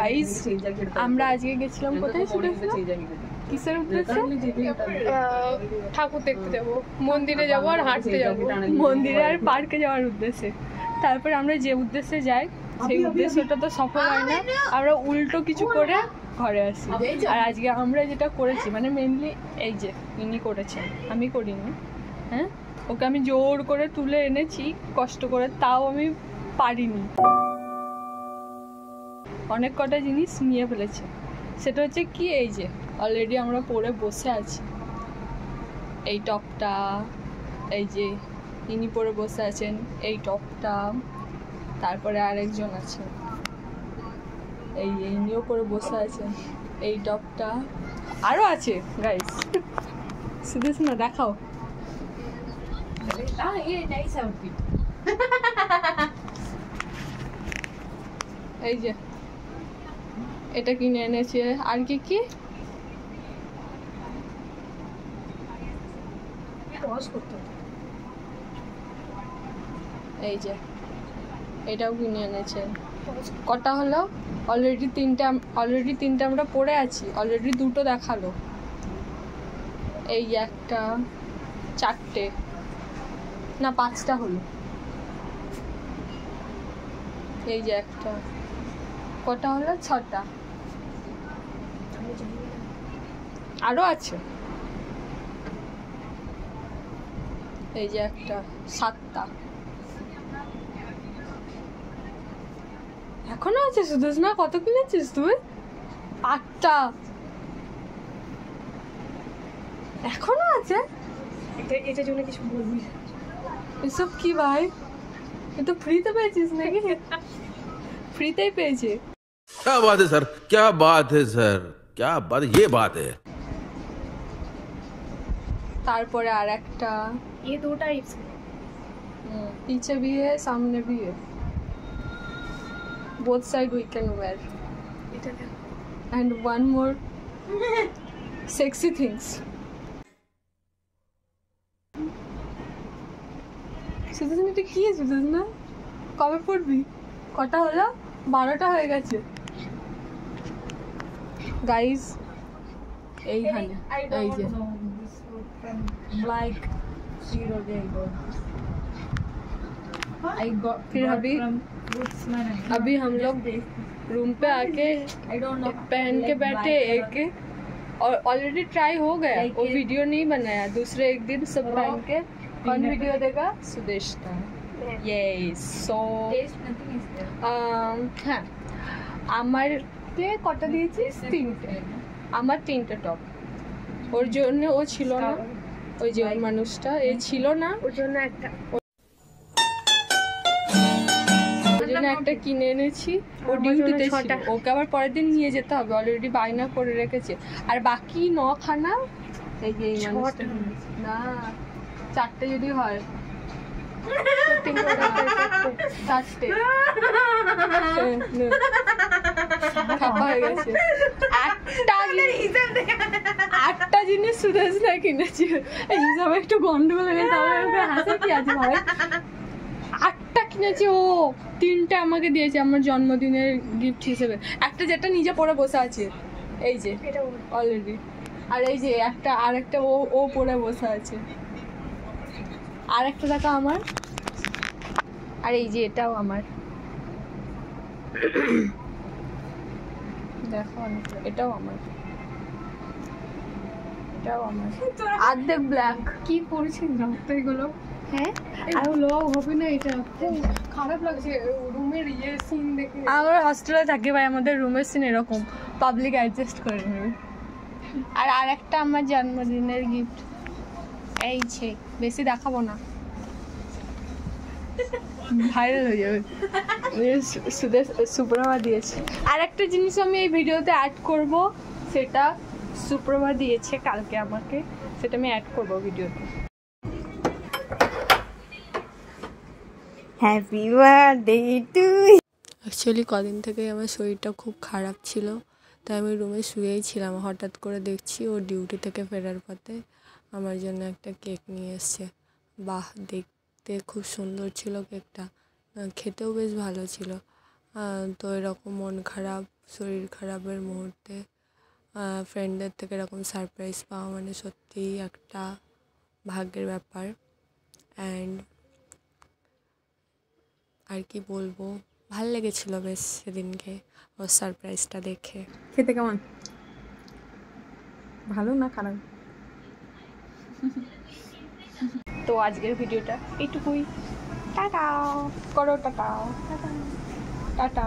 Guys আমরা আজকে গেছিলাম কোথায় কিসের উদ্দেশ্যে? ঠাকুর দেখতে যাবো, মন্দিরে যাবো আর হাঁটতে যাবো, মন্দিরে আর পার্কে যাওয়ার উদ্দেশ্যে। তারপরে আমরা যে উদ্দেশ্যে যাই সেই উদ্দেশ্যটা তো সফল হয় না, আমরা উল্টো কিছু করে ঘরে আসি। আর আজকে আমরা যেটা করেছি মানে মেনলি এই যে ইনি করেছেন, আমি করিনি। হ্যাঁ, ওকে আমি জোর করে তুলে এনেছি কষ্ট করে, তাও আমি পারিনি। অনেক কটা জিনিস নিয়ে ফেলেছে। সেটা হচ্ছে কি, এই যে অলরেডি আমরা পরে বসে আছি, এই টপটা, এই যে ইনি পরে বসে আছেন এই টপটা, তারপরে আরেকজন আছে এই ইনিও পরে বসে আছেন এই টপটা, আরও আছে গাইস, শুধু না দেখাও। এই যে এটা কিনে এনেছে। আর কি কি এই যে এটাও কিনে এনেছেন। কটা হলো? অলরেডি তিনটে আমরা পড়ে আছি, অলরেডি দুটো দেখালো। এই একটা, চারটে না পাঁচটা হলো। এই যে একটা, কটা হলো? ছটা। আরো আছে, এই যে একটা, সাতটা। এখনো আছে শুধু না? কত কিনেছিস তুই? আটটা এখনো আছে। এটা জন্য কিছু বলবি? এসব কি ভাই, এটা ফ্রিতে পেয়েছিস নাকি? ফ্রিতেই পেয়েছি। क्या बात है सर, क्या बात है सर, क्या बात, ये बात है। तारपरे और एकटा, ये दो टाइप्स, पीछे भी है सामने भी है, both side we can wear, and one more sexy things. সুদর্শন এটা কি আছে সুদর্শন? কবে পড়বি? কটা হলো? 12টা হয়ে গেছে গাইস। এইখানে এই যে like zero day ago I got, फिर अभी हम लोग रूम पे आके पहन के बैठे एक, और ऑलरेडी ट्राई हो गया, वो वीडियो नहीं बनाया। दूसरे एक दिन सब पहन के कौन वीडियो देगा? सुदेश का। यस, सो হ্যাঁ আমারকে কটা দিয়েছিস? তিনটে। আমার তিনটে টপ, ওর জন্য ও ছিল না, ওই যে ওই মানুষটা এ ছিল না, ওর জন্য একটা, ওর জন্য একটা কিনে এনেছি। ও ডিউটিতে ছিল, ওকে আবার পরের দিন নিয়ে যেতে হবে, অলরেডি বায়না করে রেখেছে। আর বাকি 9খানা এই যে না 4টে যদি হয়, 4টে খাপা হয়ে গেছে। একটা জিনিস সুদেশ না কিনেছি, এই হিসাবে একটু গন্ডগোল হয়ে গেছে। আমার হাসা কি আছে ভাই? 8টা কিনেছি, ও 3টে আমাকে দিয়েছে আমার জন্মদিনের গিফট হিসেবে। একটা যেটা নিজে পরে বসে আছে এই যে অলরেডি, আর এই যে একটা, আর একটা ও পরে বসে আছে। আর একটা দেখা আমার, আর এই যে এটাও আমার। দেখো এটাও আমার, এটাও আমার। আর্ধেক ব্ল্যাক। কি করেছিস রক্ত এগুলো? হ্যাঁ, আর লোক হবে না, এটা খারাপ লাগছে রুমের সিন দেখে। আমরা হস্টেলে থাকি ভাই, আমাদের রুমের সিন এরকম, পাবলিক অ্যাডজাস্ট করে নেবে। আর একটা আমার জন্মদিনের গিফট, এই ছে, বেশি দেখাবো না, ভাইরাল হয়ে যাবে। সুপ্রভা দিয়েছে। আর একটা জিনিস আমি এই ভিডিওতে অ্যাড করব, সেটা সুপ্রভা দিয়েছে কালকে আমাকে, সেটা আমি অ্যাড করব ভিডিওতে। Happy birthday to. অ্যাকচুয়ালি কদিন থেকে আমার শরীরটা খুব খারাপ ছিল, তাই আমি রুমে শুয়েই ছিলাম। হঠাৎ করে দেখছি ও ডিউটি থেকে ফেরার পথে আমার জন্য একটা কেক নিয়ে এসছে। বাহ, দেখতে খুব সুন্দর ছিল কেকটা, খেতেও বেশ ভালো ছিল। তো এরকম মন খারাপ, শরীর খারাপের মুহূর্তে ফ্রেন্ডদের থেকে এরকম সারপ্রাইজ পাওয়া মানে সত্যিই একটা ভাগ্যের ব্যাপার। অ্যান্ড আর কি বলবো, ভাল লেগেছিলো বেশ সেদিনকে ওর সারপ্রাইজটা দেখে। খেতে কেমন, ভালো না খারাপ? তো আজকের ভিডিওটা এইটুকুই। টাটা করো, টাটা টাটা টাটা।